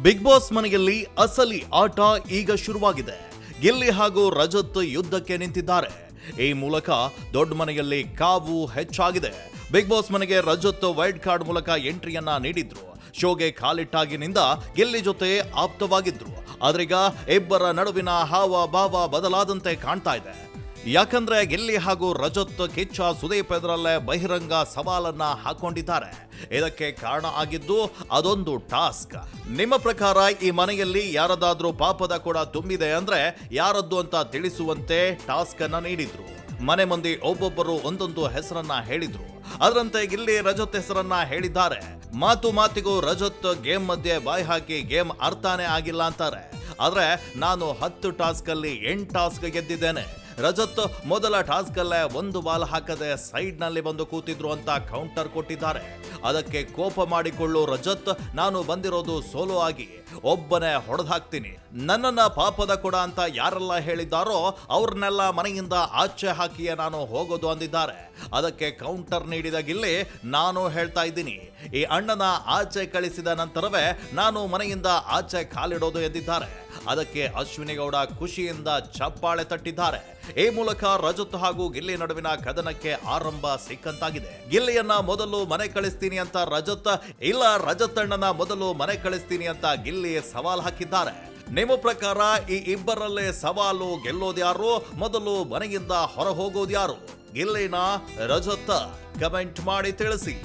Big boss ಮನೆಯಲ್ಲಿ ಅಸಲಿ ಆಟ ಈಗ ಶುರುವಾಗಿದೆ. ಗಿಲ್ಲಿ ಹಾಗೂ ರಜತ್ ಯುದ್ಧಕ್ಕೆ ನಿಂತಿದ್ದಾರೆ. ಈ ಮೂಲಕ ದೊಡ್ಡ ಮನೆಯಲ್ಲಿ ಕಾವು ಹೆಚ್ಚಾಗಿದೆ. ಬಿಗ್ ಬಾಸ್ ಮನೆಗೆ ರಜತ್ ವೈಲ್ಡ್ ಕಾರ್ಡ್ ಮೂಲಕ ಎಂಟ್ರಿಯನ್ನ ನೀಡಿದ್ರು. ಶೋಗೆ ಕಾಲಿಟ್ಟಾಗಿನಿಂದ ಗಿಲ್ಲಿ ಜೊತೆ ಆಪ್ತವಾಗಿದ್ರು. ಆದ್ರೀಗ ಇಬ್ಬರ ನಡುವಿನ ಹಾವ ಭಾವ ಬದಲಾದಂತೆ ಕಾಣ್ತಾ ಇದೆ. ಯಾಕಂದ್ರೆ ಗಿಲ್ಲಿ ಹಾಗೂ ರಜತ್ ಕಿಚ್ಚ ಸುದೀಪ್ ಎದುರಲ್ಲೇ ಬಹಿರಂಗ ಸವಾಲನ್ನ ಹಾಕೊಂಡಿದ್ದಾರೆ. ಇದಕ್ಕೆ ಕಾರಣ ಆಗಿದ್ದು ಅದೊಂದು ಟಾಸ್ಕ್. ನಿಮ್ಮ ಪ್ರಕಾರ ಈ ಮನೆಯಲ್ಲಿ ಯಾರದಾದ್ರೂ ಪಾಪದ ಕೂಡ ತುಂಬಿದೆ ಅಂದ್ರೆ ಯಾರದ್ದು ಅಂತ ತಿಳಿಸುವಂತೆ ಟಾಸ್ಕ್ ಅನ್ನ ನೀಡಿದ್ರು. ಮನೆ ಮಂದಿ ಒಬ್ಬೊಬ್ಬರು ಒಂದೊಂದು ಹೆಸರನ್ನ ಹೇಳಿದ್ರು. ಅದರಂತೆ ಗಿಲ್ಲಿ ರಜತ್ ಹೆಸರನ್ನ ಹೇಳಿದ್ದಾರೆ. ಮಾತಿಗೂ ರಜತ್ ಗೇಮ್ ಮಧ್ಯೆ ಬಾಯಿ ಹಾಕಿ ಗೇಮ್ ಅರ್ಥನೇ ಆಗಿಲ್ಲ ಅಂತಾರೆ. ಆದ್ರೆ ನಾನು 10 ಟಾಸ್ಕ್ ಅಲ್ಲಿ 8 ಟಾಸ್ಕ್ ಗೆದ್ದಿದ್ದೇನೆ. ರಜತ್ ಮೊದಲ ಟಾಸ್ಕ್ ಅಲ್ಲೇ ಒಂದು ಬಾಲ್ ಹಾಕದೆ ಸೈಡ್ ನಲ್ಲಿ ಬಂದು ಕೂತಿದ್ರು ಅಂತ ಕೌಂಟರ್ ಕೊಟ್ಟಿದ್ದಾರೆ. ಅದಕ್ಕೆ ಕೋಪ ಮಾಡಿಕೊಳ್ಳೋ ರಜತ್, ನಾನು ಬಂದಿರೋದು ಸೋಲೋ ಆಗಿ ಒಬ್ಬನೇ ಹೊಡೆದಾಕ್ತೀನಿ, ನನ್ನನ್ನ ಪಾಪದ ಕೊಡ ಅಂತ ಯಾರೆಲ್ಲ ಹೇಳಿದ್ದಾರೋ ಅವ್ರನ್ನೆಲ್ಲ ಮನೆಯಿಂದ ಆಚೆ ಹಾಕಿಯೇ ನಾನು ಹೋಗೋದು ಅಂದಿದ್ದಾರೆ. ಅದಕ್ಕೆ ಕೌಂಟರ್ ನೀಡಿದ ಗಿಲ್ಲಿ, ನಾನು ಹೇಳ್ತಾ ಇದ್ದೀನಿ, ಈ ಅಣ್ಣನ ಆಚೆ ಕಳಿಸಿದ ನಂತರವೇ ನಾನು ಮನೆಯಿಂದ ಆಚೆ ಕಾಲಿಡೋದು ಎಂದಿದ್ದಾರೆ. ಅದಕ್ಕೆ ಅಶ್ವಿನಿ ಗೌಡ ಖುಷಿಯಿಂದ ಚಪ್ಪಾಳೆ ತಟ್ಟಿದ್ದಾರೆ. ಈ ಮೂಲಕ ರಜತ್ ಹಾಗೂ ಗಿಲ್ಲಿ ನಡುವಿನ ಕದನಕ್ಕೆ ಆರಂಭ ಸಿಕ್ಕಂತಾಗಿದೆ. ಗಿಲ್ಲಿಯನ್ನ ಮೊದಲು ಮನೆ ಕಳಿಸ್ತೀನಿ ಅಂತ ರಜತ್, ಇಲ್ಲ ರಜತ್ ಅಣ್ಣನ ಮೊದಲು ಮನೆ ಕಳಿಸ್ತೀನಿ ಅಂತ ಗಿಲ್ಲಿ ಸವಾಲ್ ಹಾಕಿದ್ದಾರೆ. ನಿಮ್ಮ ಪ್ರಕಾರ ಈ ಇಬ್ಬರಲ್ಲೇ ಸವಾಲು ಗೆಲ್ಲೋದ್ಯಾರು, ಮೊದಲು ಮನೆಯಿಂದ ಹೊರ ಹೋಗೋದ್ಯಾರು? ಗಿಲ್ಲಿನ ರಜತ್? ಕಮೆಂಟ್ ಮಾಡಿ ತಿಳಿಸಿ.